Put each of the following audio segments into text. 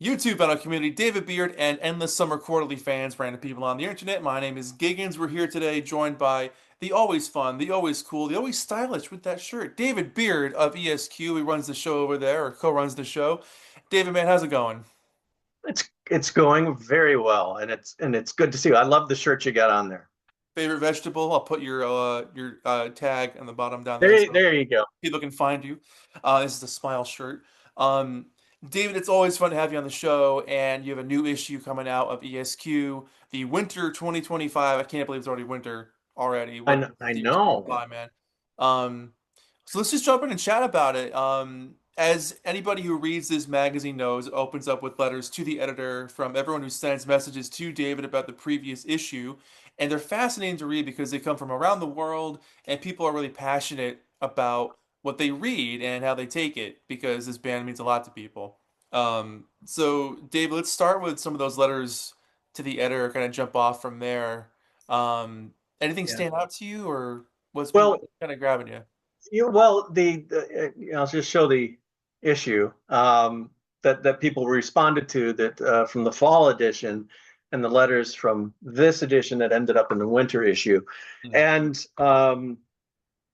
YouTube and our community, David Beard and Endless Summer Quarterly fans, random people on the internet. My name is Giggens. We're here today, joined by the always fun, the always cool, the always stylish with that shirt, David Beard of ESQ. He runs the show over there, or co-runs the show. David, man, how's it going? It's going very well, and it's good to see you. I love the shirt you got on there. Favorite vegetable? I'll put your tag on the bottom down there There, so there you go. people can find you. This is the Smile shirt. Um, David, it's always fun to have you on the show, and you have a new issue coming out of ESQ, the Winter 2025. I can't believe it's already winter already. I What know, I the year's going know. by, man. So let's just jump in and chat about it. As anybody who reads this magazine knows, it opens up with letters to the editor from everyone who sends messages to David about the previous issue. And they're fascinating to read because they come from around the world, and people are really passionate about what they read and how they take it because this band means a lot to people. So, David, let's start with some of those letters to the editor, kind of jump off from there. Anything Yeah. stand out to you, or what's been Well, kind of grabbing you? I'll just show the issue that people responded to that from the fall edition, and the letters from this edition that ended up in the winter issue. Mhm. And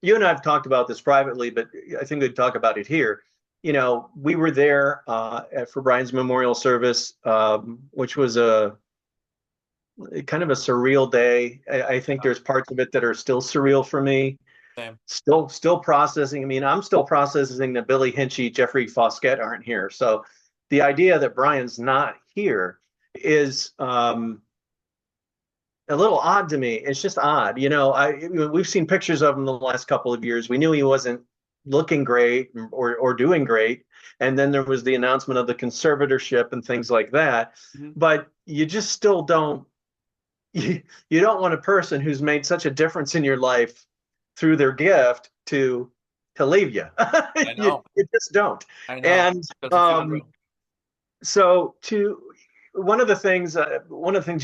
you and I have talked about this privately, but I think we'd talk about it here. We were there for Brian's memorial service, which was a kind of a surreal day. I think there's parts of it that are still surreal for me. Same. Still processing. I mean, I'm still processing that Billy Hinchy, Jeffrey Foskett aren't here. So the idea that Brian's not here is a little odd to me. It's just odd. We've seen pictures of him the last couple of years. We knew he wasn't looking great or doing great. And then there was the announcement of the conservatorship and things like that. Mhm. But you just still don't you don't want a person who's made such a difference in your life through their gift to leave you. I you, know. you just don't. I know. And Doesn't feel real. so to one of the things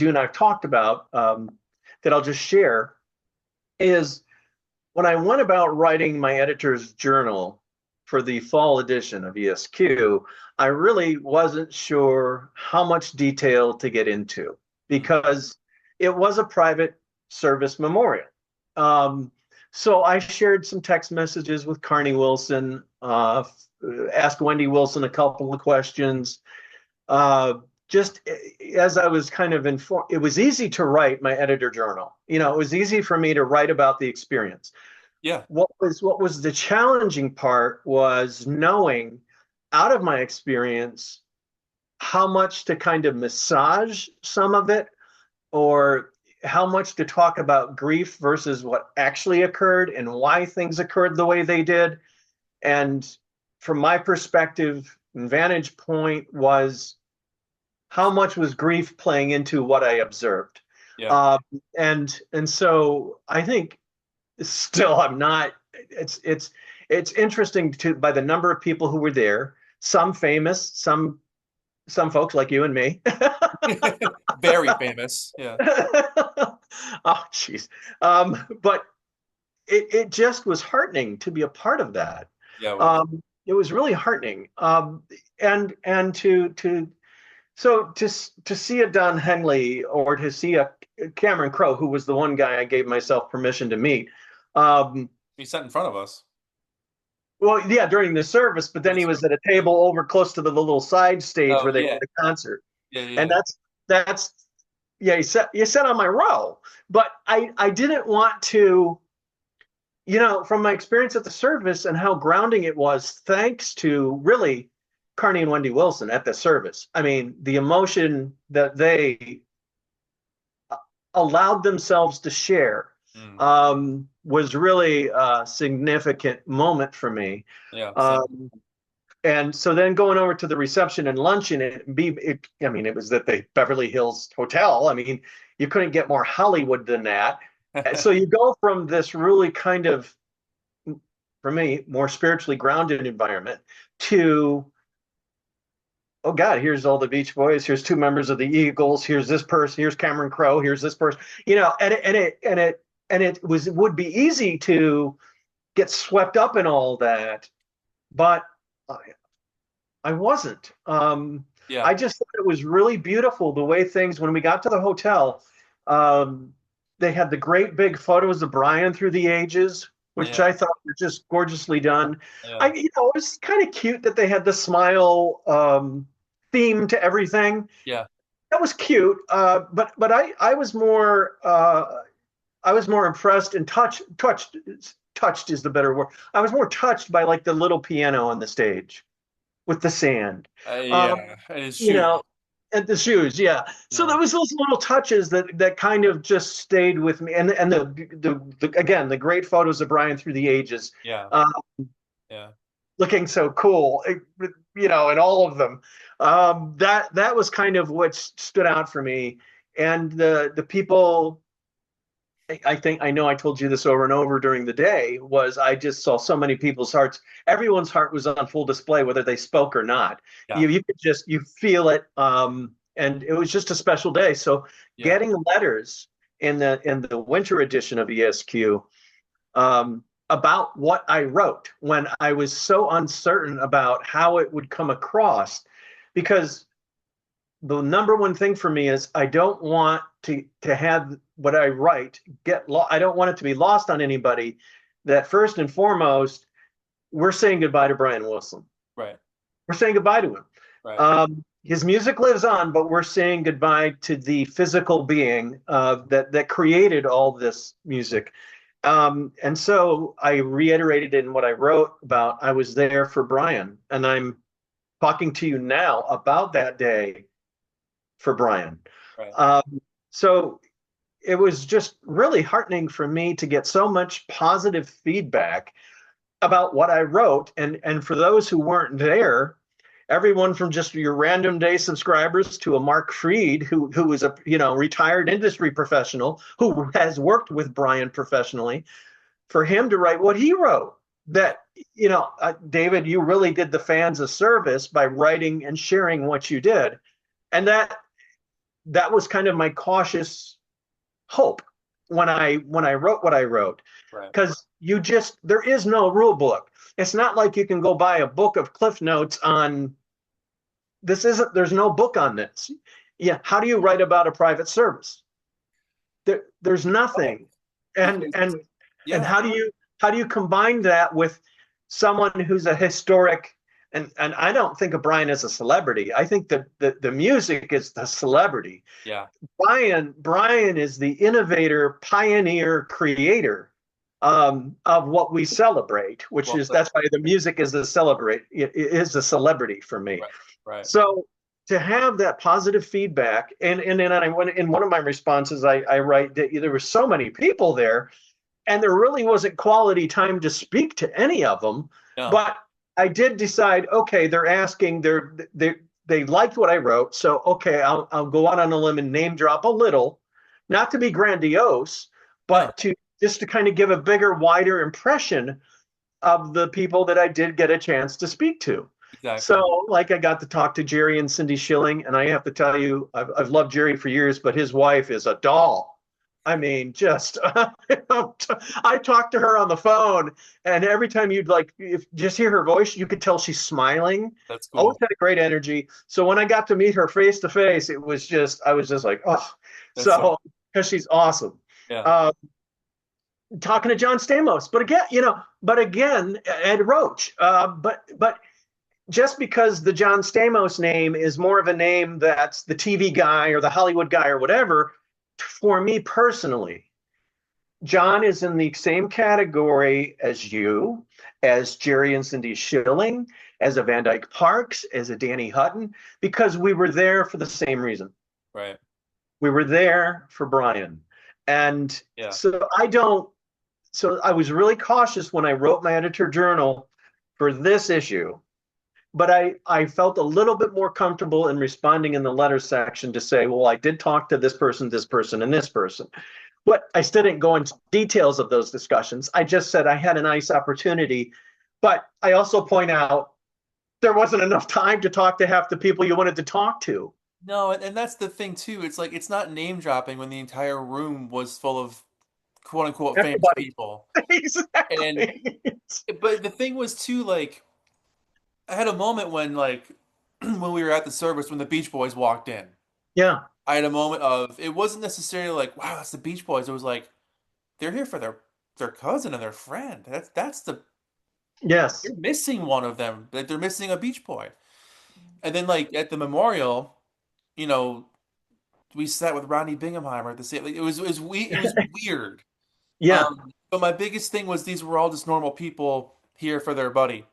you and I've talked about that I'll just share is when I went about writing my editor's journal for the fall edition of ESQ, I really wasn't sure how much detail to get into Mm. because it was a private service memorial. Um, so I shared some text messages with Carney Wilson, asked Wendy Wilson a couple of questions. Uh, just as I was kind of informed, it was easy to write my editor journal. It was easy for me to write about the experience. Yeah. What was the challenging part was knowing out of my experience how much to kind of massage some of it, or how much to talk about grief versus what actually occurred and why things occurred the way they did. And from my perspective and vantage point was how much was grief playing into what I observed. Yeah. Um, and so I think still I'm not. It's interesting to by the number of people who were there. Some famous, some folks like you and me. Very famous. Yeah. Oh, jeez. But it just was heartening to be a part of that. Yeah, it was. It was really heartening. And to see a Don Henley or to see a Cameron Crowe, who was the one guy I gave myself permission to meet. Um, He sat in front of us well, yeah, during the service, but for then the he was service. at a table over close to the little side stage Oh, where they yeah. had the concert. Yeah, yeah, And yeah. that's yeah, you sat on my row. But I didn't want to, from my experience at the service and how grounding it was, thanks to really Carney and Wendy Wilson at the service. I mean, the emotion that they allowed themselves to share Mm. was really a significant moment for me. Yeah, same. Um, and so then going over to the reception and luncheon, I mean, it was at the Beverly Hills Hotel. I mean, you couldn't get more Hollywood than that. So you go from this really kind of, for me, more spiritually grounded environment to, oh God, here's all the Beach Boys. Here's two members of the Eagles. Here's this person. Here's Cameron Crowe. Here's this person. And it would be easy to get swept up in all that, but I wasn't. Yeah. I just thought it was really beautiful the way things, when we got to the hotel, um, they had the great big photos of Brian through the ages, which Yeah. I thought were just gorgeously done. Yeah. It was kind of cute that they had the smile theme to everything. Yeah. That was cute, but I was more impressed and touched is the better word. I was more touched by like the little piano on the stage with the sand. Um, Yeah. And his you shoes. know, and the shoes, yeah. So Yeah. there was those little touches that kind of just stayed with me, and the again the great photos of Brian through the ages, Yeah. uh, Yeah. looking so cool, and all of them. That was kind of what stood out for me, and the people. I think I know I told you this over and over during the day was I just saw so many people's hearts. Everyone's heart was on full display, whether they spoke or not. Yeah. You could just you feel it, and it was just a special day. So Yeah. getting letters in the winter edition of ESQ about what I wrote when I was so uncertain about how it would come across, because the number one thing for me is I don't want to have what I write get I don't want it to be lost on anybody. That first and foremost, we're saying goodbye to Brian Wilson. Right. We're saying goodbye to him. Right. His music lives on, but we're saying goodbye to the physical being that created all this music. And so I reiterated in what I wrote about I was there for Brian, and I'm talking to you now about that day for Brian. Right. So it was just really heartening for me to get so much positive feedback about what I wrote. And for those who weren't there, everyone from just your random day subscribers to a Mark Freed, who is a retired industry professional who has worked with Brian professionally, for him to write what he wrote. Yeah. That David, you really did the fans a service by writing and sharing what you did, and that was kind of my cautious hope when I wrote what I wrote, Right. because there is no rule book. It's not like you can go buy a book of cliff notes on this. Isn't There's no book on this. Yeah, how do you write about a private service? There's Right. nothing. and Because and and yeah. how do you combine that with someone who's a historic, and I don't think of Brian as a celebrity. I think that the music is the celebrity. Yeah. Brian is the innovator, pioneer, creator of what we celebrate, which Well is said. that's why the music is the celebrate. It is a celebrity for me. Right. Right. So to have that positive feedback, and then I went in one of my responses, I write that there were so many people there, and there really wasn't quality time to speak to any of them. No. But I did decide, okay, they're asking, they liked what I wrote, so okay, I'll go out on a limb and name drop a little, not to be grandiose, No. but to just to kind of give a bigger, wider impression of the people that I did get a chance to speak to. Exactly. So, like, I got to talk to Jerry and Cindy Schilling, and I have to tell you, I've loved Jerry for years, but his wife is a doll. I mean, just I talked to her on the phone, and every time you'd like if just hear her voice, you could tell she's smiling. That's Always cool. had a great energy. So when I got to meet her face to face, it was just I was just like, oh, That's so so because she's awesome. yeah. Uh, Talking to John Stamos, but again, Ed Roach. But just because the John Stamos name is more of a name that's the TV guy or the Hollywood guy or whatever, for me personally, John is in the same category as you, as Jerry and Cindy Schilling, as a Van Dyke Parks, as a Danny Hutton, because we were there for the same reason. Right. We were there for Brian. And Yeah. so I was really cautious when I wrote my editor journal for this issue, but I felt a little bit more comfortable in responding in the letter section to say, well, I did talk to this person, and this person. But I still didn't go into details of those discussions. I just said I had a nice opportunity. But I also point out there wasn't enough time to talk to half the people you wanted to talk to. No, and that's the thing too. It's like it's not name dropping when the entire room was full of quote unquote famous Everybody. people. And Exactly. but the thing was too, like I had a moment when like when we were at the service when the Beach Boys walked in. Yeah. I had a moment of it wasn't necessarily like, wow, that's the Beach Boys. It was like they're here for their cousin and their friend. Yes. They're missing one of them. Like they're missing a Beach Boy. And then like at the memorial, you know, we sat with Rodney Bingham at the same. Like, it was weird. Yeah. But my biggest thing was these were all just normal people here for their buddy,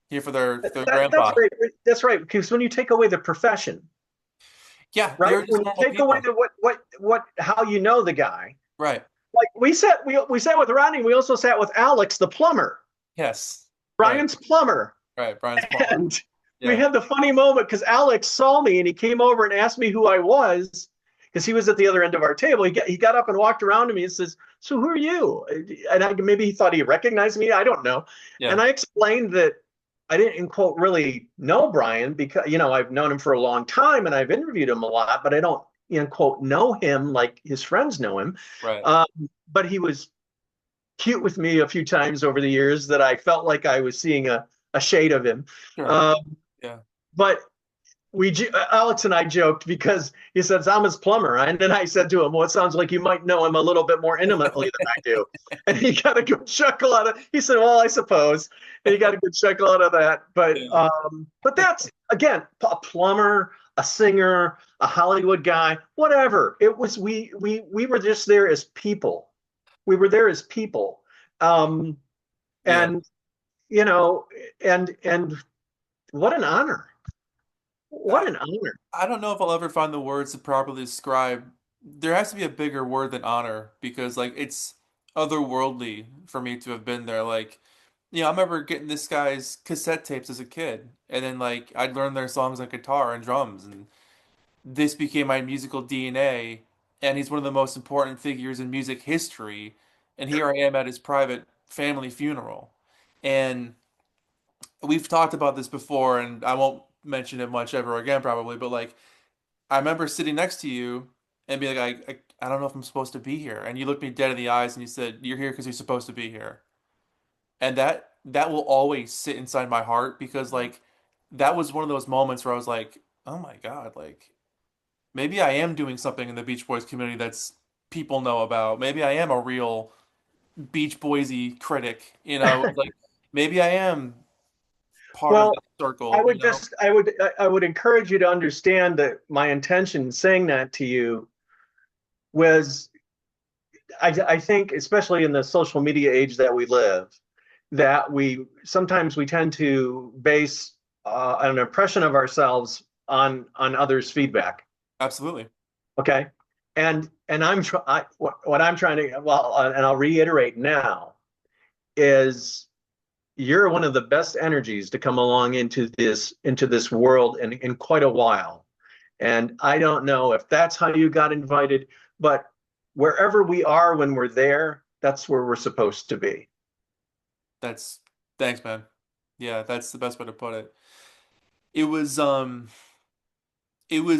here for their That's grandpa. right. That's right. Because when you take away the profession, Yeah, right? they're just When you normal take away people. the what how you know the guy. Right. Like we sat with Rodney, we also sat with Alex the plumber, Yes. Right. Brian's plumber. Right. Brian's plumber. And we Yeah. had the funny moment because Alex saw me and he came over and asked me who I was because he was at the other end of our table. He got up and walked around to me and says, "So who are you?" And maybe he thought he recognized me. I don't know. Yeah. And I explained that I didn't quote really know Brian because I've known him for a long time and I've interviewed him a lot, but I don't quote know him like his friends know him. Right. Um, but he was cute with me a few times over the years that I felt like I was seeing a shade of him. Sure. Um, Yeah. but Alex and I joked because he says I'm his plumber, and then I said to him, "Well, it sounds like you might know him a little bit more intimately than I do." And he got a good chuckle out of. He said, "Well, I suppose," and he got a good chuckle out of that. Yeah. But that's again a plumber, a singer, a Hollywood guy, whatever. It was we were just there as people. We were there as people, um, Yeah. and you know, and what an honor! I, What an honor! I don't know if I'll ever find the words to properly describe. There has to be a bigger word than honor because like it's otherworldly for me to have been there. Like, I remember getting this guy's cassette tapes as a kid, and then like I'd learn their songs on guitar and drums, and this became my musical DNA. And he's one of the most important figures in music history. And here I am at his private family funeral. And we've talked about this before, and I won't mention it much ever again, probably, but like I remember sitting next to you and being like, I don't know if I'm supposed to be here. And you looked me dead in the eyes and you said, "You're here because you're supposed to be here." And that will always sit inside my heart because like that was one of those moments where I was like, "Oh my God, like maybe I am doing something in the Beach Boys community that's people know about. Maybe I am a real Beach Boysy critic, like maybe I am part of Well, that circle. I would encourage you to understand that my intention in saying that to you was I think especially in the social media age that we live, that we sometimes we tend to base an impression of ourselves on others' feedback. Absolutely. Okay, and what I'm trying to and I'll reiterate now is you're one of the best energies to come along into this world in quite a while. And I don't know if that's how you got invited, but wherever we are when we're there, that's where we're supposed to be. That's Thanks, man. Yeah, that's the best way to put it. It was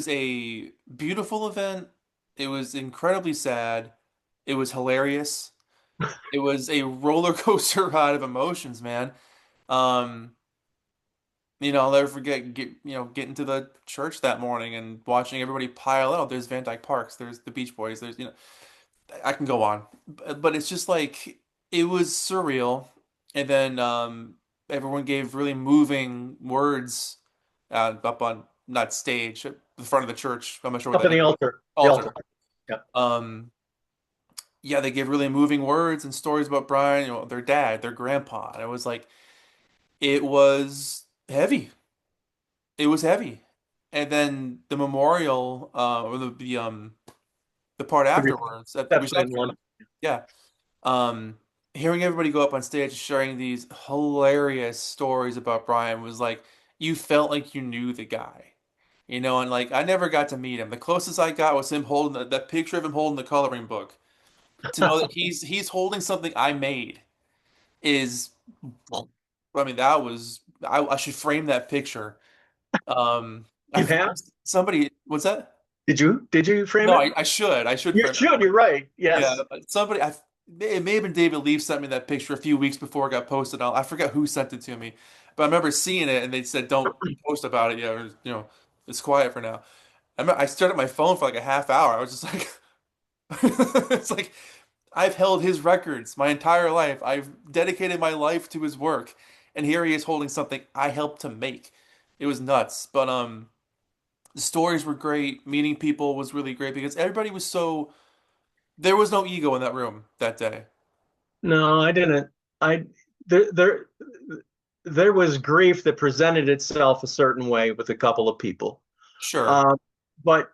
a beautiful event. It was incredibly sad. It was hilarious. It was a roller coaster ride of emotions, man. Um, I'll never forget getting to the church that morning and watching everybody pile out. There's Van Dyke Parks, there's the Beach Boys, I can go on. But it's just like it was surreal. And then everyone gave really moving words up on not stage, at the front of the church. I'm not sure what Up that in is. the altar. Altar. Yeah. Yeah, they gave really moving words and stories about Brian, their dad, their grandpa. And it was like it was heavy. It was heavy. And then the memorial, or the part Every afterwards at the That's in reception. one. Yeah. Um, Hearing everybody go up on stage sharing these hilarious stories about Brian was like you felt like you knew the guy. And like I never got to meet him. The closest I got was him holding that picture of him holding the coloring book. To know that he's holding something I made is, I mean, I should frame that picture. I You think have? somebody, what's that? Did you frame No, it? I should You frame it. should. You're right. Yeah, Yes. somebody, it may have been David Leaf sent me that picture a few weeks before it got posted. I forget who sent it to me, But I remember seeing it and they said don't post about it yet, or it's quiet for now. I stared at my phone for like a half hour. I was just like, it's like I've held his records my entire life. I've dedicated my life to his work, and here he is holding something I helped to make. It was nuts, but the stories were great. Meeting people was really great because everybody was so. There was no ego in that room that day. No, I didn't. I there there there was grief that presented itself a certain way with a couple of people. Sure, Um, but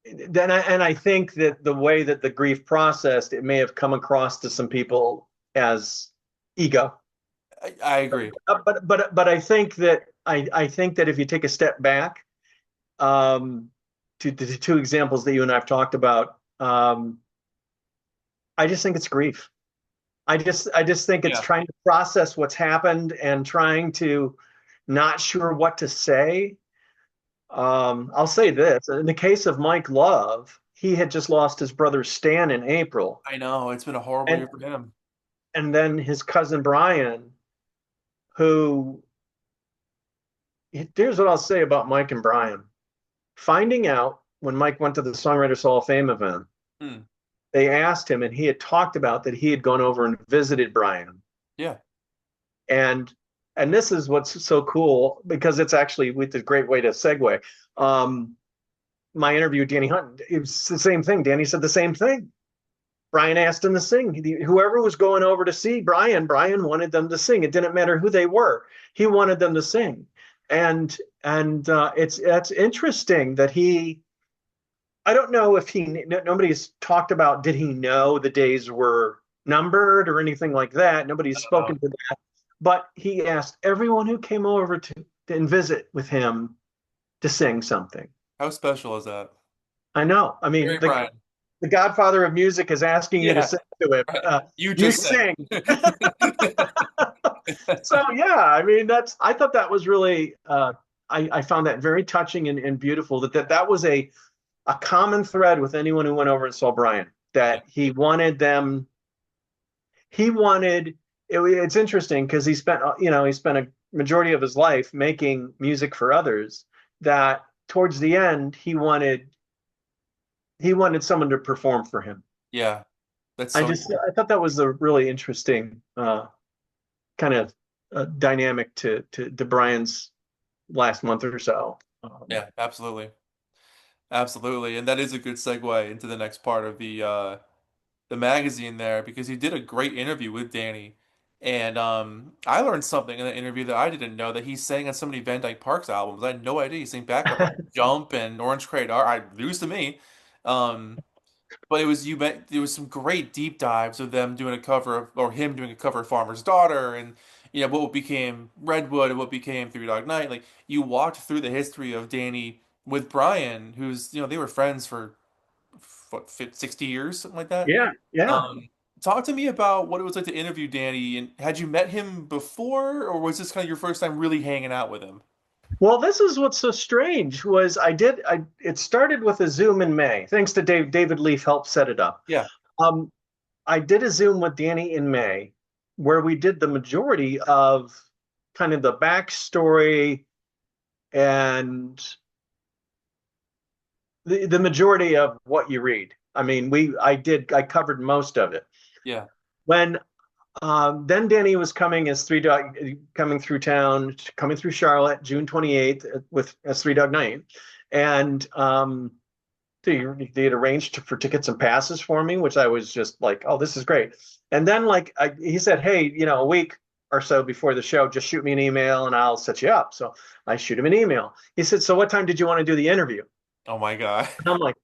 I think that the way that the grief processed, it may have come across to some people as ego. I agree. But I think that if you take a step back, um, to the two examples that you and I've talked about, I just think it's grief. I just think it's Yeah, trying to process what's happened and trying to not sure what to say. I'll say this. In the case of Mike Love, he had just lost his brother Stan in April. I know. It's been a horrible And year for him. then his cousin Brian, who here's what I'll say about Mike and Brian. Finding out when Mike went to the Songwriters Hall of Fame event, Hmm. they asked him, and he had talked about that he had gone over and visited Brian. Yeah. And this is what's so cool because it's actually with a great way to segue. Um, my interview with Danny Hutton, it was the same thing. Danny said the same thing. Brian asked him to sing. Whoever was going over to see Brian wanted them to sing. It didn't matter who they were. He wanted them to sing. And it's interesting that he. I don't know if nobody's talked about did he know the days were numbered or anything like that. Nobody's spoken to that. But he asked everyone who came over to visit with him to sing something. How special is that? I know. I mean, Very Brian. the Godfather of music is asking you to Yeah. sing to him. Right. You You just sing. sang. So yeah, I mean I thought that was really I found that very touching and beautiful that was a common thread with anyone who went over and saw Brian, Yeah. that he wanted it's interesting because he spent a majority of his life making music for others, that towards the end he wanted someone to perform for him. Yeah. That's so cool. I thought that was a really interesting kind of dynamic to Brian's last month or so. Yeah, absolutely. Absolutely. And that is a good segue into the next part of the magazine there because he did a great interview with Danny. And I learned something in the interview that I didn't know, that he sang on so many Van Dyke Parks albums. I had no idea he sang backup on Jump and Orange Crate. News to me. Um, but there was some great deep dives of them doing a cover of, or him doing a cover of Farmer's Daughter, and what became Redwood and what became Three Dog Night. Like, you walked through the history of Danny with Brian, who's they were friends for what, 60 years, something like that. Yeah, yeah. Talk to me about what it was like to interview Danny, and had you met him before, or was this kind of your first time really hanging out with him? Well, this is what's so strange was it started with a Zoom in May, thanks to David Leaf helped set it up. Yeah, Um, I did a Zoom with Danny in May where we did the majority of kind of the backstory and the majority of what you read. I mean, I covered most of it. yeah, When then Danny was coming through town, coming through Charlotte, June 28th with as Three Dog Night, and they had arranged for tickets and passes for me, which I was just like, oh, this is great. And then he said, hey, a week or so before the show, just shoot me an email and I'll set you up. So I shoot him an email. He said, so what time did you want to do the interview? oh my God. And I'm like,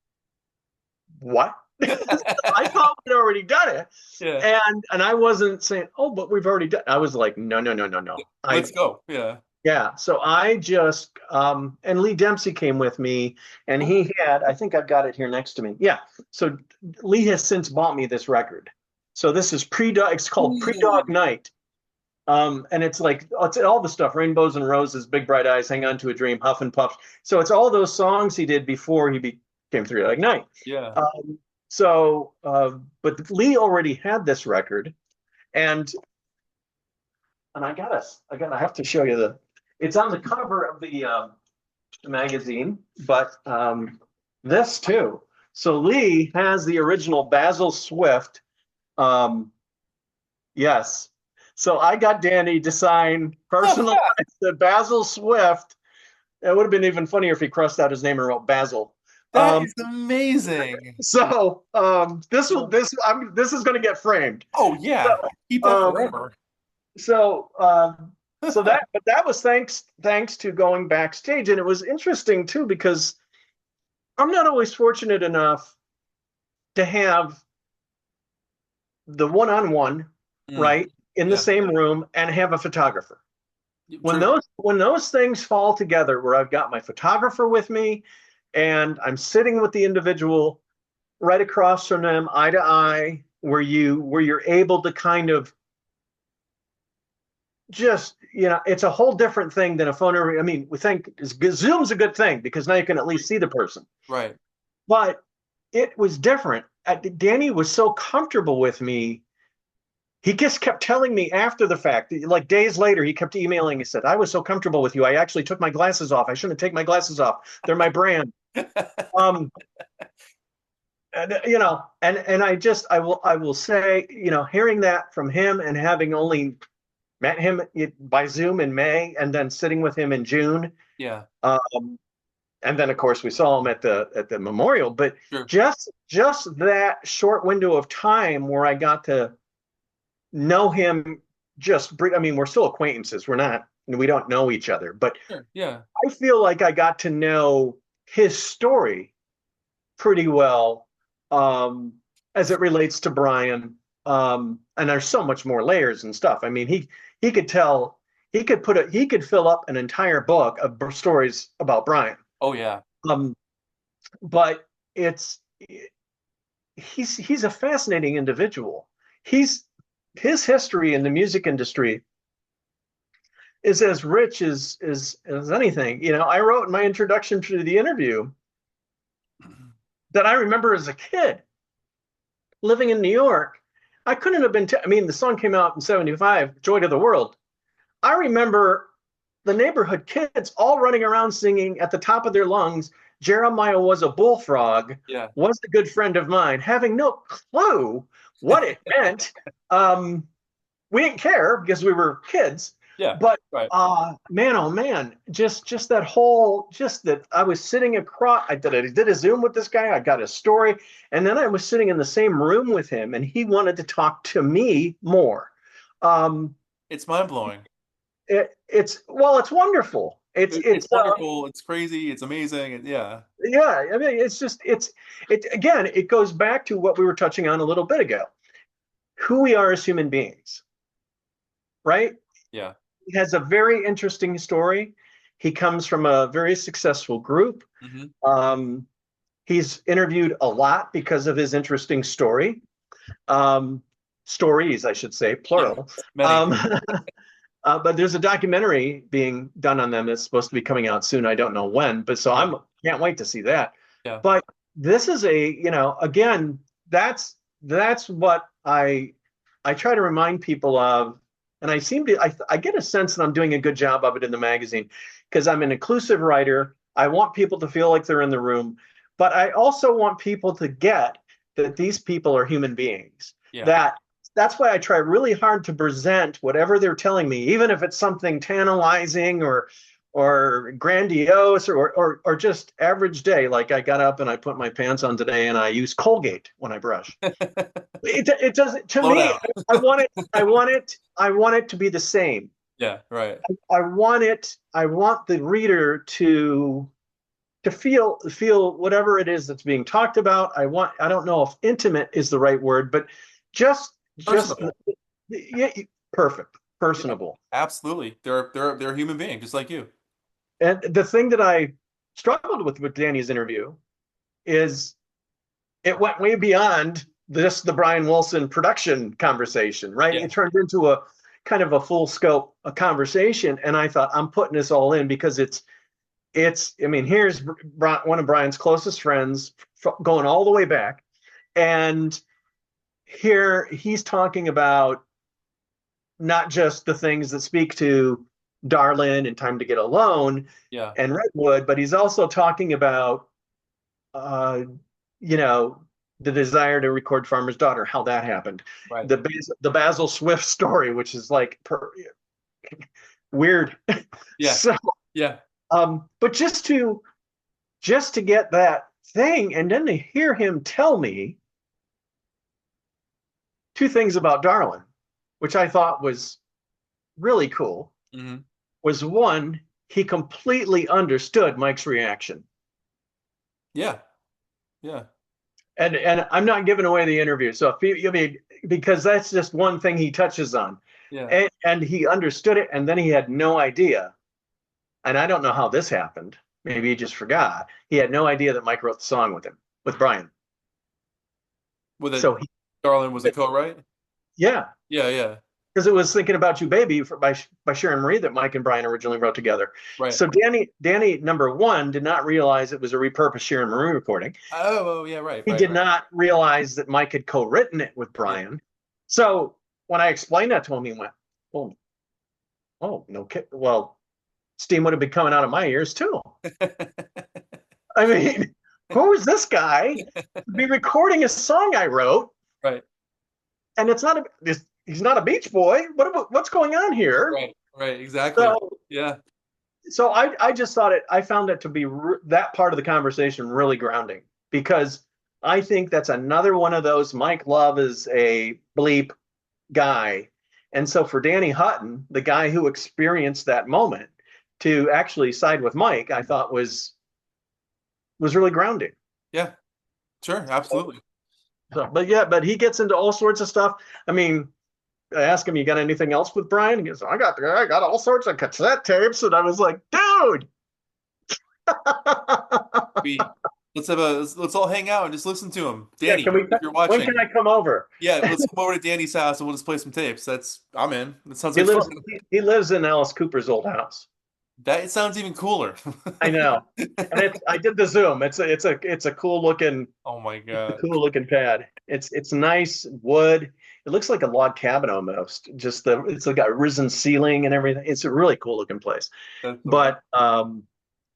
what? I thought we'd already done it. Yeah, And I wasn't saying, oh, but we've already done. I was like, no, no, no, no, no. let's go. Yeah. Yeah. So I just and Lee Dempsey came with me, and he had, I think I've got it here next to me. Yeah. So Lee has since bought me this record. So this is pre-dog. It's called Pre-Dog Ooh. Night. And it's like it's all the stuff: Rainbows and Roses, Big Bright Eyes, Hang On to a Dream, Huff and Puff. So it's all those songs he did before he became Three Dog Night. Yeah. Um, but Lee already had this record, and and I have to show you it's on the cover of the magazine, but this too. So Lee has the original Basil Swift. Um, yes. So I got Danny to sign personalized the Basil Swift. It would have been even funnier if he crossed out his name and wrote Basil. That Um, is amazing. this is going to get framed. Oh yeah, keep that Um, forever. so that was thanks to going backstage, and it was interesting too because I'm not always fortunate enough to have the one-on-one, Mm, right, in the yeah, same room and have a photographer. When true. those things fall together, where I've got my photographer with me and I'm sitting with the individual right across from them, eye to eye, where you're able to kind of just, it's a whole different thing than a phone. I mean, we think Zoom's a good thing because now you can at least see the person. Right. But it was different. Danny was so comfortable with me. He just kept telling me after the fact, like days later, he kept emailing. He said, "I was so comfortable with you. I actually took my glasses off. I shouldn't take my glasses off. They're my brand." Um, and I will say, hearing that from him and having only met him by Zoom in May and then sitting with him in June, Yeah, um, and then of course we saw him at the memorial. But sure. just that short window of time where I got to know him, I mean, we're still acquaintances. We don't know each other, but Sure. Yeah. I feel like I got to know his story pretty well, um, as it relates to Brian. And there's so much more layers and stuff. I mean, he could tell, he could fill up an entire book of stories about Brian. Oh yeah. Um, but it's he's a fascinating individual. He's His history in the music industry is as rich as anything. I wrote in my introduction to the interview that I remember as a kid living in New York. I couldn't have been. I mean, the song came out in '75, "Joy to the World." I remember the neighborhood kids all running around singing at the top of their lungs, "Jeremiah was a bullfrog, Yeah. was a good friend of mine," having no clue what it meant. Um, we didn't care because we were kids, Yeah. but Right. man, oh man, just that whole, just that I was sitting across. I did a Zoom with this guy. I got his story, and then I was sitting in the same room with him, and he wanted to talk to me more. Um, It's mind blowing. it's wonderful. It's wonderful. It's crazy. It's amazing. Yeah. Yeah. I mean, it again. It goes back to what we were touching on a little bit ago. Who we are as human beings, right? Yeah. He has a very interesting story. He comes from a very successful group. Hmm. Um, he's interviewed a lot because of his interesting story. Stories, I should say, Yeah. plural. Many. Um, but there's a documentary being done on them that's supposed to be coming out soon. I don't know when, but so Yeah. I'm can't wait to see that. Yeah. But this is again, that's what I try to remind people of, and I get a sense that I'm doing a good job of it in the magazine because I'm an inclusive writer. I want people to feel like they're in the room, but I also want people to get that these people are human beings. Yeah. That that's why I try really hard to present whatever they're telling me, even if it's something tantalizing or grandiose or just average day. Like I got up and I put my pants on today and I use Colgate when I brush. It doesn't to Slow me. down. I want it to be the same. Yeah. Right. I want the reader to feel whatever it is that's being talked about. I don't know if intimate is the right word, but just Personable. yeah, perfect, Yeah. personable. Absolutely. They're a human being just like you. And the thing that I struggled with Danny's interview is it went way beyond the Brian Wilson production conversation, right? Yeah. It turned into a kind of a full scope a conversation, and I thought I'm putting this all in because it's. I mean, here's one of Brian's closest friends going all the way back, and here he's talking about not just the things that speak to Darlin and Time to Get Alone Yeah. and Redwood, but he's also talking about, uh, you know, the desire to record Farmer's Daughter, how that happened, Right. the Basil Swift story, which is like weird. Yeah. So, Yeah. but just to get that thing, and then to hear him tell me two things about Darlin, which I thought was really cool, Hmm. was one, he completely understood Mike's reaction. Yeah. Yeah. And I'm not giving away the interview. So if you, I mean, because that's just one thing he touches on. Yeah. And he understood it, and then he had no idea. And I don't know how this happened. Maybe he just forgot. He had no idea that Mike wrote the song with him, with Brian. With it, So he, Darlin was a co-write? yeah, Yeah. Yeah. because it was Thinking About You Baby by Sharon Marie that Mike and Brian originally wrote together. Right. So Danny number one did not realize it was a repurposed Sharon Marie recording. Oh, yeah. Right. He Right. did Right. not realize that Mike had co-written it with Yeah. Brian. So when I explained that to him, he went, "Oh, oh, no kid. Well, steam would have been coming out of my ears too. I mean, who is this guy to be recording a song I wrote? Right. And it's not he's not a Beach Boy. What's going on here?" Right. Right. Exactly. So Yeah. I just thought I found it to be that part of the conversation really grounding, because I think that's another one of those, Mike Love is a bleep guy. And so for Danny Hutton, the guy who experienced that moment, to actually side with Mike, I thought was really grounding. Yeah. Sure. Absolutely. So, but yeah, but he gets into all sorts of stuff. I mean, I asked him, "You got anything else with Brian?" He goes, I got all sorts of cassette tapes." And I was like, "Dude." We let's all hang out and just listen to him. Yeah, Danny, if you're when can watching, I come over? yeah, let's come over to Danny's house and we'll just play some tapes. I'm in. That sounds He like fun. lives he lives in Alice Cooper's old house. That sounds even cooler. I know. And I did the Zoom. It's a Oh my God. cool looking pad. It's nice wood. It looks like a log cabin almost. It's like a risen ceiling and everything. It's a really cool looking place. That's the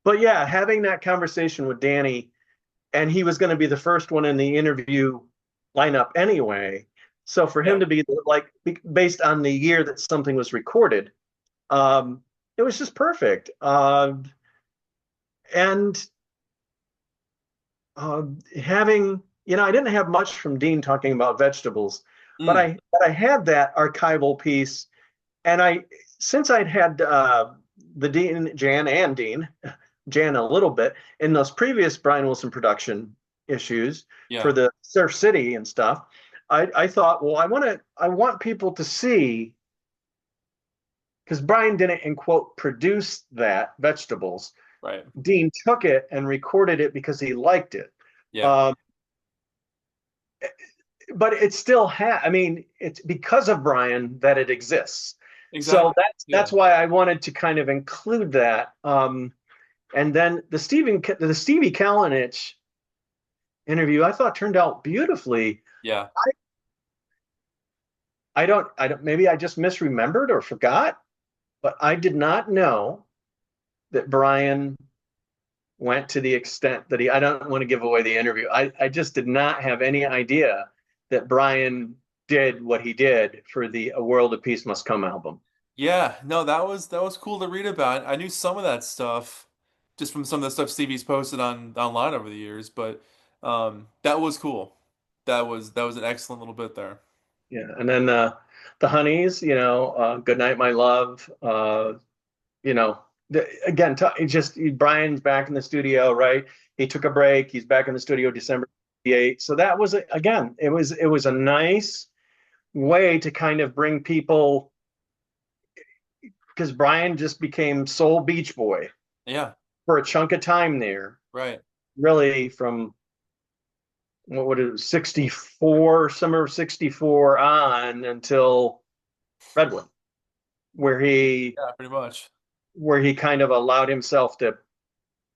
But yeah, having that conversation with Danny, and he was going to be the first one in the interview lineup anyway. So for yeah. him to be like, based on the year that something was recorded, um, it was just perfect. And having, I didn't have much from Dean talking about vegetables, but Mm, I had that archival piece, and since I'd had the Jan a little bit in those previous Brian Wilson production issues for yeah. the Surf City and stuff, I thought, well, I want people to see, because Brian didn't, in quote, produce that vegetables. Right. Dean took it and recorded it because he liked it. Yeah. Um, but it still I mean, it's because of Brian that it exists. So Exactly. that's Yeah. why I wanted to kind of include that. And then the Stevie Kalinich interview, I thought turned out beautifully. Yeah. I don't, maybe I just misremembered or forgot, but I did not know that Brian went to the extent that I don't want to give away the interview. I just did not have any idea that Brian did what he did for the A World of Peace Must Come album. Yeah. No, that was cool to read about. I knew some of that stuff just from some of the stuff Stevie's posted online over the years, but that was cool. That was an excellent little bit there. Yeah. And then the Honeys, Good Night, My Love, you know, again, Brian's back in the studio, right? He took a break. He's back in the studio December 8th. So that was, again, it was a nice way to kind of bring people, because Brian just became sole Beach Boy Yeah. for a chunk of time there, Right. really from what would it 64, summer of 64 on until Redwood, where he Yeah, pretty much. where he kind of allowed himself to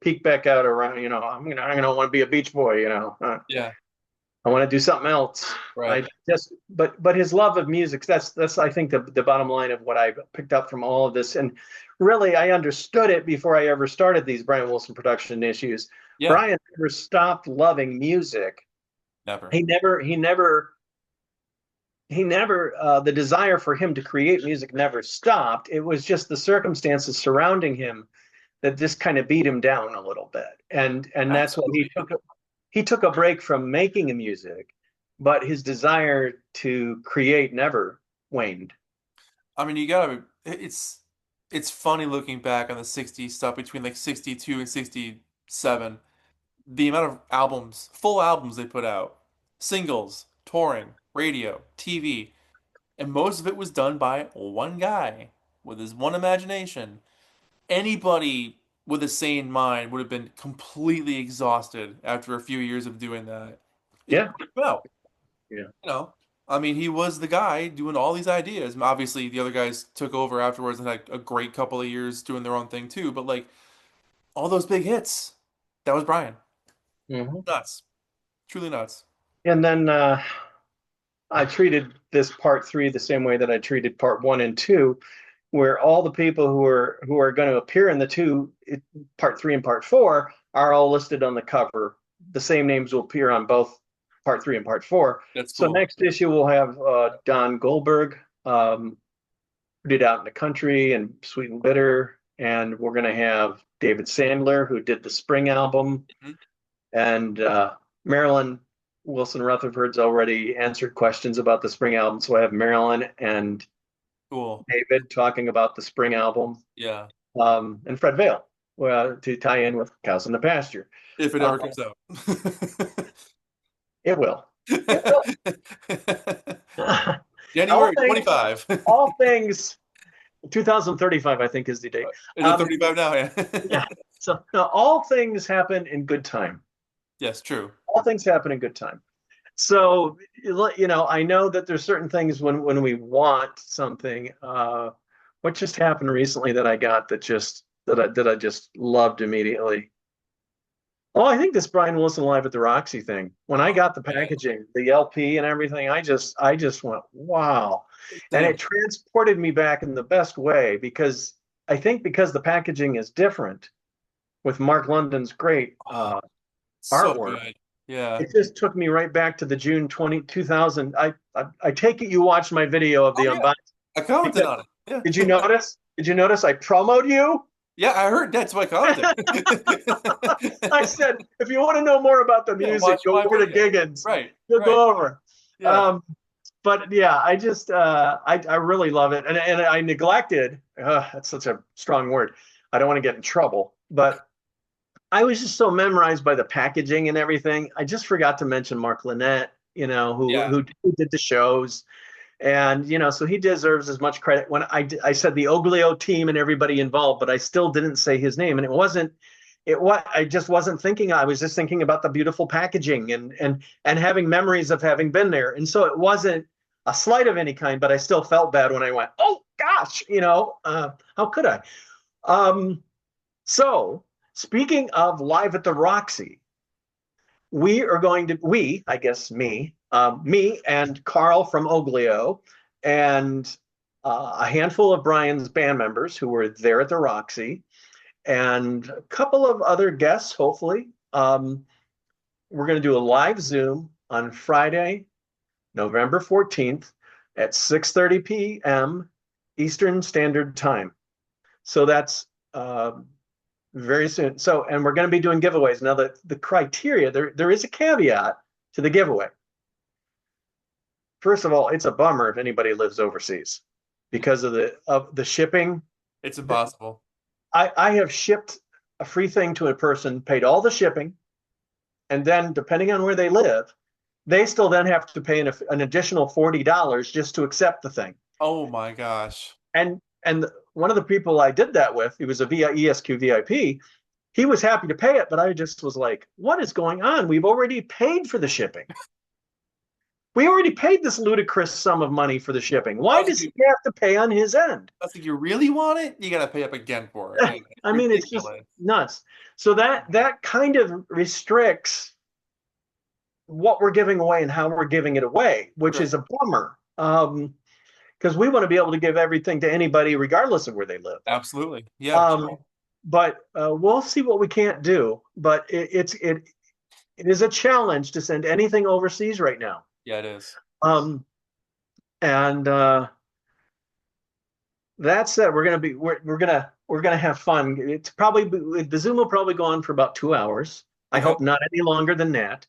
peek back out around, I'm gonna want to be a Beach Boy. Yeah. I want to do something else. Right. I just, but his love of music, that's I think the bottom line of what I picked up from all of this. And really, I understood it before I ever started these Brian Wilson production issues. Yeah. Brian never stopped loving music. Never. He never, the desire for him to create music never stopped. It was just the circumstances surrounding him that just kind of beat him down a little bit. And that's why Absolutely. he took a break from making music, but his desire to create never waned. I mean, you gotta. It's funny looking back on the '60s stuff between like '62 and '67. The amount of albums, full albums they put out, singles, touring, radio, TV, and most of it was done by one guy with his one imagination. Anybody with a sane mind would have been completely exhausted after a few years of doing that. It Yeah, well, yeah. you know, I mean, he was the guy doing all these ideas. Obviously, the other guys took over afterwards and had a great couple of years doing their own thing too. But like all those big hits, that was Brian. Hmm. Nuts, truly nuts. And then I treated this part three the same way that I treated part one and two, where all the people who are going to appear in the part three and part four are all listed on the cover. The same names will appear on both part three and part four. That's So cool. next issue we'll have Don Goldberg, who did Out in the Country and Sweet and Bitter, and we're going to have David Sandler, who did the Spring album, Mhm. and Marilyn Wilson Rutherford's already answered questions about the Spring album. So I have Marilyn and Cool. David talking about the Spring album, Yeah. and Fred Vale to tie in with Cows in the Pasture. If it Uh, ever comes out. it will. It will. all January things, 25. all things. 2035, I think, is the date. Is it 35 now? Yeah. Yeah. So all things happen in good time. Yes, true. All things happen in good time. So I know that there's certain things when we want something. What just happened recently that I got that I just loved immediately. Oh, I think this Brian Wilson Live at the Roxy thing. When I got the Yeah. packaging, the LP and everything, I just went, wow. And Same. it transported me back in the best way because I think because the packaging is different with Mark London's great So artwork, good. Yeah. it just took me right back to the June 2000. I take it you watched my video of Oh the yeah. unboxing I commented because on it. Yeah. did you notice? Did you notice I promoted you? Yeah, I heard that's why I commented. I said, if you want to know more about the Yeah, music, watch go my over to video. Giggens. Right, You'll right. go over. Yeah. Um, but yeah, I really love it, and I neglected. That's such a strong word. I don't want to get in trouble, but I was just so memorized by the packaging and everything. I just forgot to mention Mark Lynette, who Yeah. who did the shows, and so he deserves as much credit. When I said the Oglio team and everybody involved, but I still didn't say his name, and I just wasn't thinking. I was just thinking about the beautiful packaging and having memories of having been there, and so it wasn't a slight of any kind, but I still felt bad when I went, oh gosh, how could I? Um, so speaking of Live at the Roxy, I guess me and Carl from Oglio and a handful of Brian's band members who were there at the Roxy and a couple of other guests, hopefully. We're going to do a live Zoom on Friday, November 14th at 6:30 p.m. Eastern Standard Time. So that's very soon. So, and we're going to be doing giveaways. Now, the criteria, there is a caveat to the giveaway. First of all, it's a bummer if anybody lives overseas because of the shipping. It's impossible. I have shipped a free thing to a person, paid all the shipping, and then depending on where they live, they still then have to pay an additional $40 just to accept the thing. Oh my gosh. And one of the people I did that with, he was a ESQ VIP. He was happy to pay it, but I just was like, what is going on? We've already paid for the shipping. We already paid this ludicrous sum of money for the shipping. I Why was like, does he have to pay on his end? I was like, you really want it? You gotta pay up again for it. Like, I mean, it's just ridiculous. nuts. So that kind of restricts what we're giving away and how we're giving it away, which Sure. is a bummer. Because we want to be able to give everything to anybody, regardless of where they live. Absolutely. Yeah, Um, sure. but we'll see what we can't do. But it is a challenge to send anything overseas right now. Yeah, it is. Um, and that said, we're gonna have fun. It's probably the Zoom will probably go on for about 2 hours. I Okay. hope not any longer than that.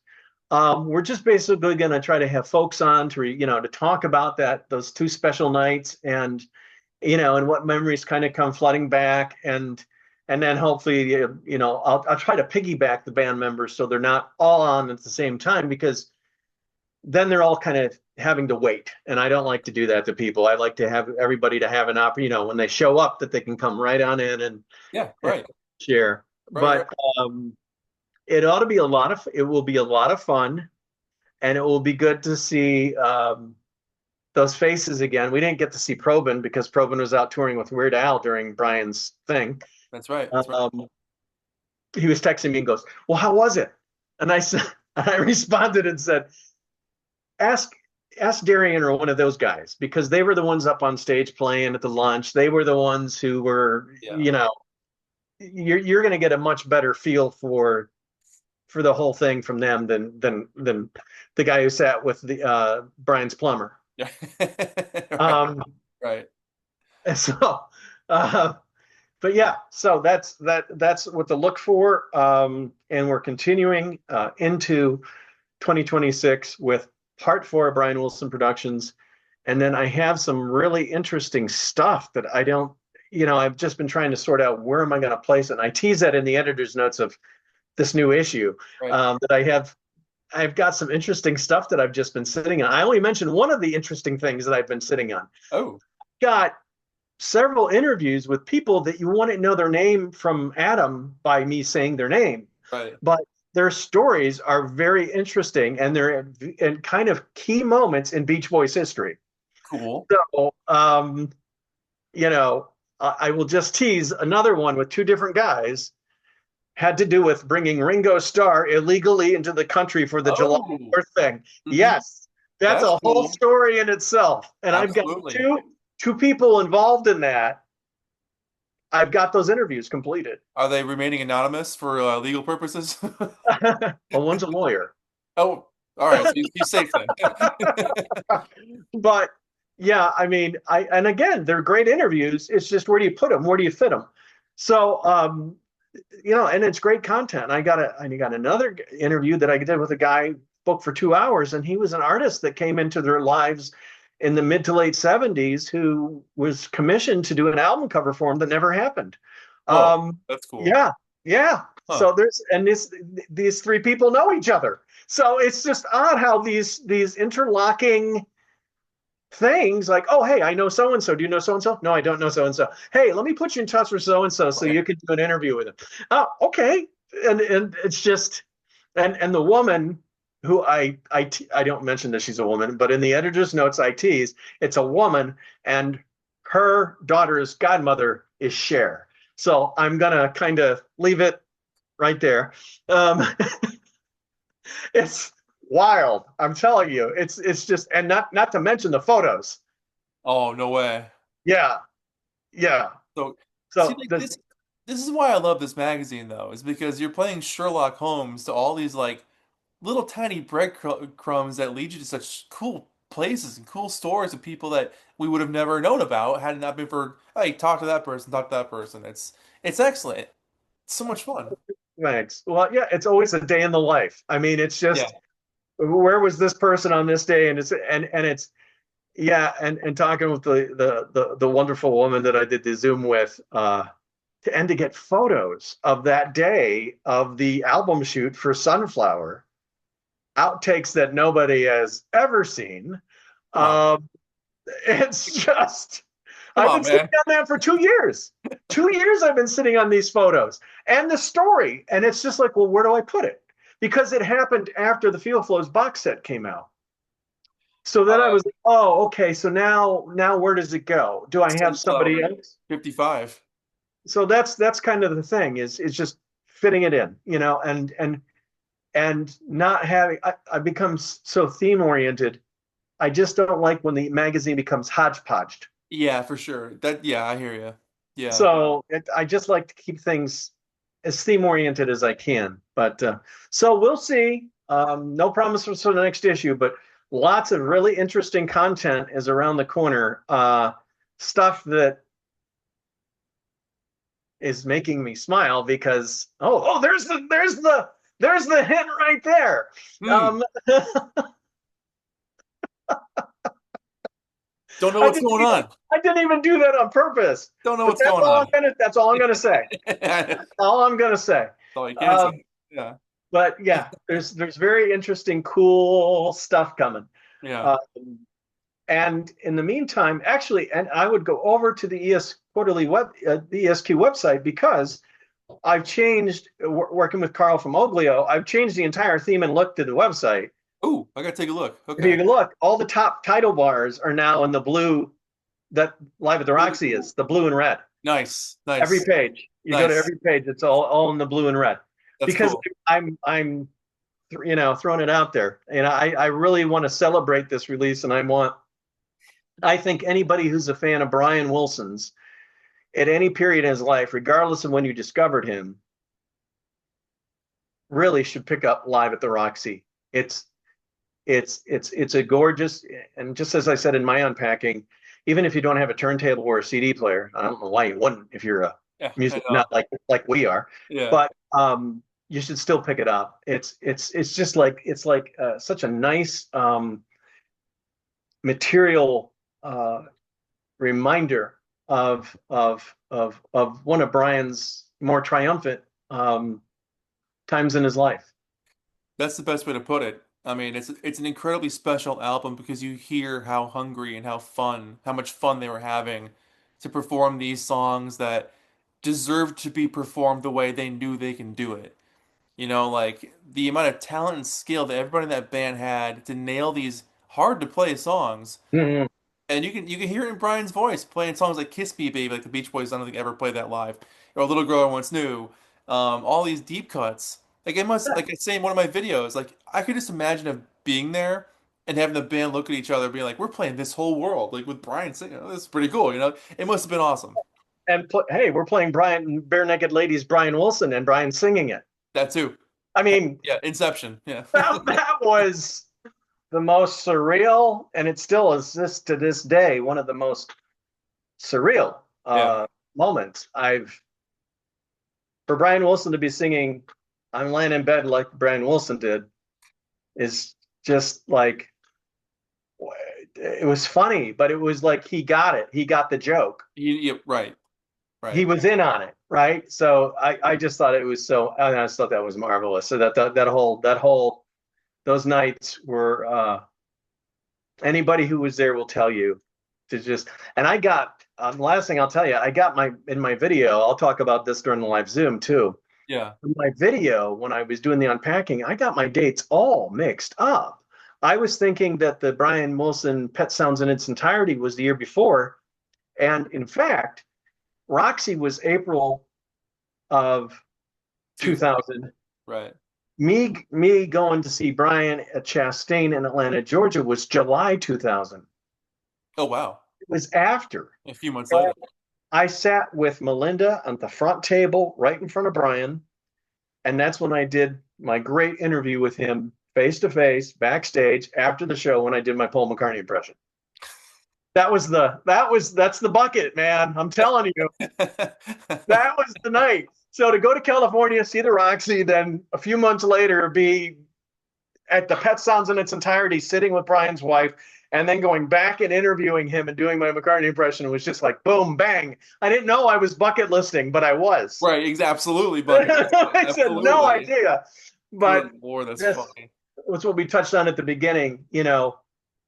We're just basically going to try to have folks on to to talk about those two special nights, and and what memories kind of come flooding back, and then hopefully I'll try to piggyback the band members so they're not all on at the same time, because then they're all kind of having to wait, and I don't like to do that to people. I like to have everybody to have an when they show up, that they can come right on in Yeah, and right. share. Right, right. But it will be a lot of fun, and it will be good to see those faces again. We didn't get to see Probin because Probin was out touring with Weird Al during Brian's thing. That's right. That's right. Um, he was texting me and goes, "Well, how was it?" And I said, I responded and said, "Ask ask Darian or one of those guys, because they were the ones up on stage playing at the lunch. They were the ones who were, Yeah. you're going to get a much better feel for the whole thing from them than the guy who sat with the Brian's plumber." Yeah. Um, Right. so, uh, but yeah, so that's what to look for, and we're continuing into 2026 with part four of Brian Wilson Productions, and then I have some really interesting stuff that I don't, I've just been trying to sort out where am I going to place it. And I tease that in the editor's notes of this new issue, Right. that I've got some interesting stuff that I've just been sitting on. I only mentioned one of the interesting things that I've been sitting on. Oh, Got several interviews with people that you wouldn't know their name from Adam by me saying their name, right. but their stories are very interesting, and they're in kind of key moments in Beach Boys history. Cool. So, you know, I will just tease another one with two different guys, had to do with bringing Ringo Starr illegally into the country for the July Oh. 4th thing. Hmm. Yes, that's That's a whole cool. story in itself. And I've got Absolutely. two people involved in that. I've got those interviews completed. Are they remaining anonymous for legal purposes? Well, one's a lawyer. Oh, all right. So he's safe then. But yeah, I mean, and again, they're great interviews. It's just, where do you put them? Where do you fit them? So, and it's great content. I got another interview that I did with a guy, booked for 2 hours, and he was an artist that came into their lives in the mid to late 70s, who was commissioned to do an album cover for him that never happened. Whoa, Um, that's cool. yeah, yeah. Huh. So these three people know each other. So it's just odd how these interlocking things, like, oh, hey, I know so and so. Do you know so and so? No, I don't know so and so. Hey, let me put you in touch with so and so so Right. you can do an interview with him. Oh, okay. And it's just, and the woman who I don't mention that she's a woman, but in the editor's notes I tease it's a woman, and her daughter's godmother is Cher. So I'm gonna kind of leave it right there. Um, it's wild. I'm telling you, it's just, and not to mention the photos. Oh, no way. Yeah, yeah. So, see, So like the this is why I love this magazine though, is because you're playing Sherlock Holmes to all these like little tiny breadcrumbs that lead you to such cool places and cool stories of people that we would have never known about had it not been for, hey, talk to that person, talk to that person. It's excellent. It's so much fun. thanks. Well, yeah, it's always a day in the life. I mean, it's Yeah. just, where was this person on this day, and it's yeah, and talking with the wonderful woman that I did the Zoom with, to get photos of that day of the album shoot for Sunflower, outtakes that nobody has ever seen. Come on, man. Um, it's just, Come I've on, been sitting man. on that for 2 years. 2 years I've been sitting on these photos and the story. And it's just like, well, where do I put it? Because it happened after the Field Flows box set came out. So then I Uh, was like, oh, okay. So now where does it go? Do I have somebody Sunflower else? 55. So that's kind of the thing, is just fitting it in, and and not having, I become so theme oriented. I just don't like when the magazine becomes hodgepodged. Yeah, for sure. Yeah, I hear you. Yeah. So I just like to keep things as theme oriented as I can. But so we'll see. No promises for the next issue, but lots of really interesting content is around the corner. Stuff that is making me smile because there's the hint right there. Hmm. Um, Don't know I what's didn't going even on. I didn't even do that on purpose. Don't know But what's going on. that's all I'm gonna say. That's All I'm gonna say. all you can say. Um, Yeah. but yeah, there's very interesting, cool stuff coming. Yeah. Um, and in the meantime, actually, and I would go over to the the ESQ website because I've changed working with Carl from Oglio. I've changed the entire theme and look to the website. Ooh, I gotta take a look. If Okay. you look, all the top title bars are now in the blue that Live at the Roxy Ooh, is, the blue and red. nice. Every Nice. page, you go to Nice. every page, it's all in the blue and red. That's Because cool. I'm throwing it out there, and I really want to celebrate this release, and I think anybody who's a fan of Brian Wilson's at any period in his life, regardless of when you discovered him, really should pick up Live at the Roxy. It's it's a gorgeous, and just as I said in my unpacking, even if you don't have a turntable or a CD player, I don't know why you wouldn't if you're a Yeah, I music know. nut like we are, Yeah. but you should still pick it up. It's just like such a nice material reminder of one of Brian's more triumphant times in his life. That's the best way to put it. I mean, it's an incredibly special album because you hear how hungry and how much fun they were having to perform these songs that deserve to be performed the way they knew they can do it. You know, like the amount of talent and skill that everybody in that band had to nail these hard to play songs. Mm-hmm. And you can hear it in Brian's voice playing songs like "Kiss Me, Baby," like the Beach Boys. I don't think ever played that live. Or "Little Girl I Once Knew." All these deep cuts. Like it must, like I say in one of my videos, like I could just imagine of being there and having the band look at each other, being like, "We're playing this whole world," like with Brian singing. Oh, this is pretty cool, you know? It must have been awesome. And hey, we're playing Brian Bare Naked Ladies, Brian Wilson, and Brian singing it. That too. I mean, Yeah, Inception. Yeah. that was the most surreal, and it still is this to this day one of the most surreal Yeah. moments. I've For Brian Wilson to be singing "I'm Laying in Bed" like Brian Wilson did is just like it was funny, but it was like he got it. He got the joke. Yeah, right. He Right. was in on it, right? So I just thought it was so. I just thought that was marvelous. So that whole those nights were anybody who was there will tell you to just. And I got last thing I'll tell you, I got my in my video. I'll talk about this during the live Zoom too. Yeah. In my video, when I was doing the unpacking, I got my dates all mixed up. I was thinking that the Brian Wilson Pet Sounds in its entirety was the year before, and in fact, Roxy was April of Two. 2000. Right. Me going to see Brian at Chastain in Atlanta, Georgia was July 2000. Oh, wow. It was after. A few months later. And I sat with Melinda at the front table right in front of Brian. And that's when I did my great interview with him face to face backstage after the show when I did my Paul McCartney impression. That's the bucket, man. I'm telling you, that was the night. So to go to California, see the Roxy, then a few months later be at the Pet Sounds in its entirety, sitting with Brian's wife, and then going back and interviewing him and doing my McCartney impression was just like boom, bang. I didn't know I was bucket listing, but I was. Right, absolutely, bucket list. I had no Absolutely. idea. Good But Lord, that's this funny. was what we touched on at the beginning.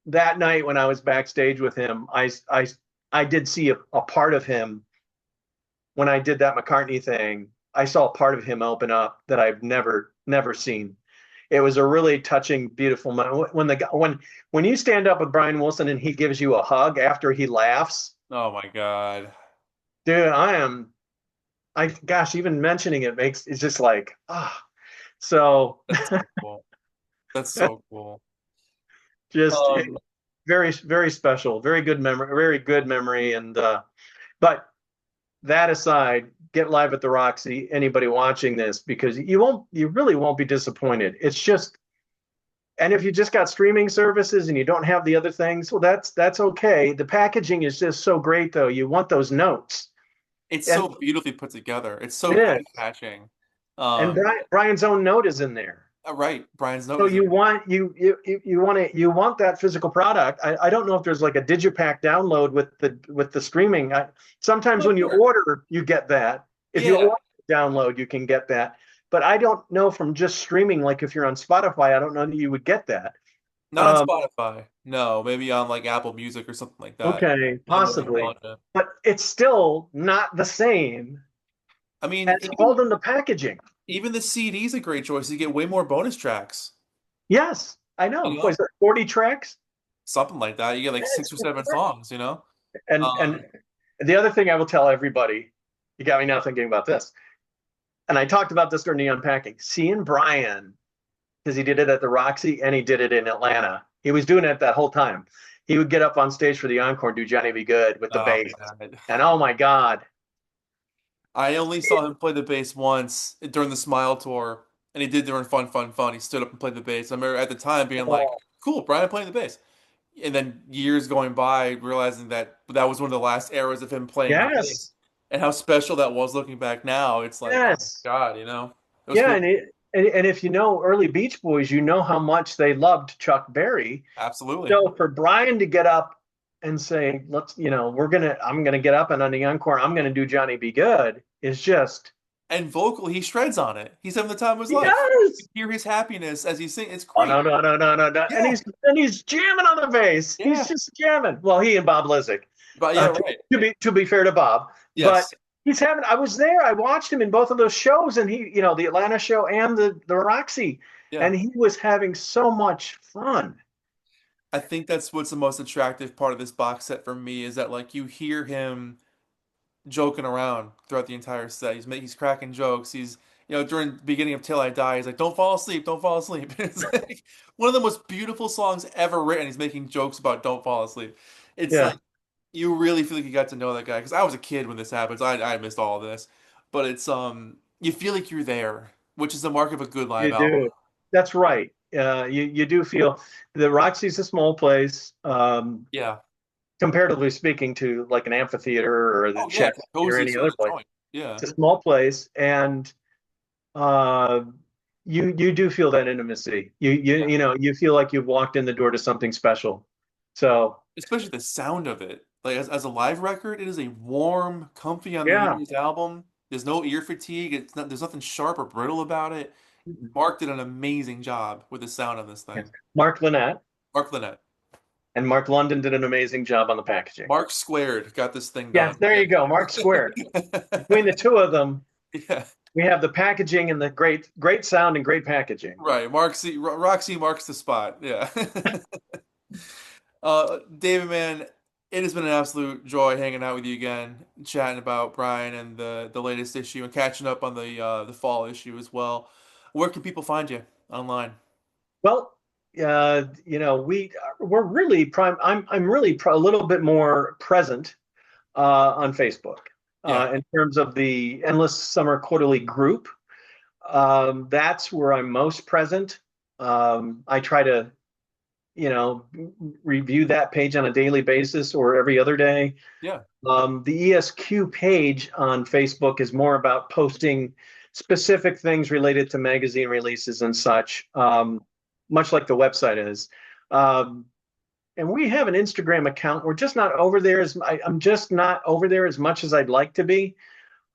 That night when I was backstage with him, I did see a part of him when I did that McCartney thing. I saw a part of him open up that I've never seen. It was a really touching, beautiful moment when you stand up with Brian Wilson and he gives you a hug after he laughs. Oh my God. Dude, I gosh, even mentioning it makes it's just like So That's so cool. That's so cool. just Um, very, very special, very good memory. And but that aside, get live at the Roxy. Anybody watching this, because you really won't be disappointed. It's just, and if you just got streaming services and you don't have the other things, well, that's okay. The packaging is just so great, though. You want those notes, it's and so beautifully put together. It's so it is. eye-catching. And Um, Brian's own note is in there. right. Brian's note So is in. you want that physical product. I don't know if there's like a digipack download with the streaming. Sometimes Oh, when you sure. order, you get that. If you Yeah. order download, you can get that. But I don't know from just streaming. Like if you're on Spotify, I don't know that you would get that. Not on Um, Spotify. No, maybe on like Apple Music or something like that. okay, I know what you're possibly, telling you. but it's still not the same I mean, as holding the packaging. even the CD is a great choice. You get way more bonus tracks. Yes, I You know. know, Was it 40 tracks? something like that. You get like six Yes. or seven songs. You know. And Um, the other thing I will tell everybody, you got me now thinking about this. And I talked about this during the unpacking. Seeing Brian, because he did it at the Roxy and he did it in Atlanta. He was doing it that whole time. He would get up on stage for the encore and do Johnny Be Good with the oh bass. my God. And oh my God. I only saw him play the bass once during the Smile tour, and he did during Fun Fun Fun. He stood up and played the bass. I remember at the time being like, Oh, "Cool, Brian playing the bass." And then years going by, realizing that that was one of the last eras of him playing the yes. bass, and how special that was. Looking back now, it's like, oh my Yes. God, you know, it was Yeah. cool. And if you know early Beach Boys, you know how much they loved Chuck Berry. Absolutely. So for Brian to get up and say, I'm gonna get up and on the encore, I'm gonna do Johnny Be Good is just, And vocally, he shreds on it. He's having the time of his life. You yes. hear his happiness as he sings. It's Oh great. no, no, no, no, no, no. Yeah, And he's jamming on the bass. He's yeah. just jamming. Well, he and Bob Lizick. But yeah, To, right. to be fair to Bob. But Yes. he's having I was there, I watched him in both of those shows, and the Atlanta show and the Roxy, Yeah. and he was having so much fun. I think that's what's the most attractive part of this box set for me is that like you hear him joking around throughout the entire set. He's cracking jokes. He's during the beginning of Till I Die, he's like, "Don't fall asleep, don't fall asleep." It's like one of the most beautiful songs ever written. He's making jokes about "Don't fall asleep." It's Yeah, like you really feel like you got to know that guy because I was a kid when this happens. I missed all of this, but it's you feel like you're there, which is the mark of a good live you album. do. That's right. You do feel the Roxy's a small place, Yeah. comparatively speaking to like an amphitheater or the Oh yeah, Czech it's a or cozy any sort other of place. joint. Yeah. It's a small place, and uh, you do feel that intimacy. Yeah. You feel like you've walked in the door to something special. So Especially the sound of it. Like as a live record, it is a warm, comfy on the yeah, ears album. There's no ear fatigue. There's nothing sharp or brittle about it. Mark did an amazing job with the sound on this yes. thing. Mark Lynette Mark Lynette. and Mark London did an amazing job on the packaging. Mark Squared got this thing Yes, done. there Yeah. you go, Mark Squared. Between the two of them, Yeah. we have the packaging and the great sound and great packaging. Right. Roxy marks the spot. Yeah. David, man, it has been an absolute joy hanging out with you again, chatting about Brian and the latest issue and catching up on the fall issue as well. Where can people find you online? Well, we're really prime. I'm really a little bit more present on Facebook Yeah, in terms of the Endless Summer Quarterly group. That's where I'm most present. I try to, you know, review that page on a daily basis or every other day. yeah, The ESQ page on Facebook is more about posting specific things related to magazine releases and such, much like the website is. Um, and we have an Instagram account. We're just not over there I'm just not over there as much as I'd like to be.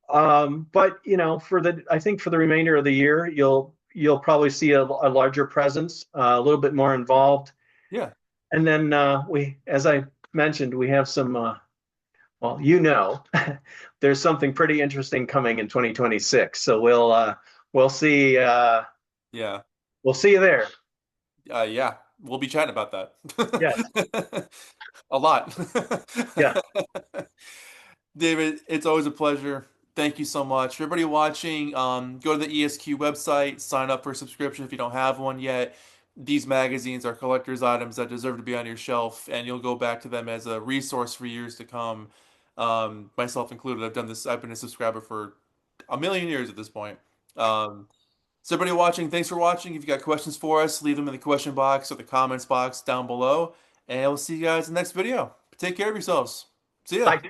But I think for the remainder of the year, you'll probably see a larger presence, a little bit more involved. yeah. And then as I mentioned, we have some. Well, there's something pretty interesting coming in 2026. So we'll see. Yeah. We'll see you there. Yeah. We'll be chatting about Yes. that. A lot. Yeah. David, it's always a pleasure. Thank you so much. For everybody watching, go to the ESQ website, sign up for a subscription if you don't have one yet. These magazines are collector's items that deserve to be on your shelf, and you'll go back to them as a resource for years to come. Myself included. I've been a subscriber for a million years at this point. Um, so everybody watching, thanks for watching. If you got questions for us, leave them in the question box or the comments box down below, and we'll see you guys in the next video. Take care of yourselves. See ya. I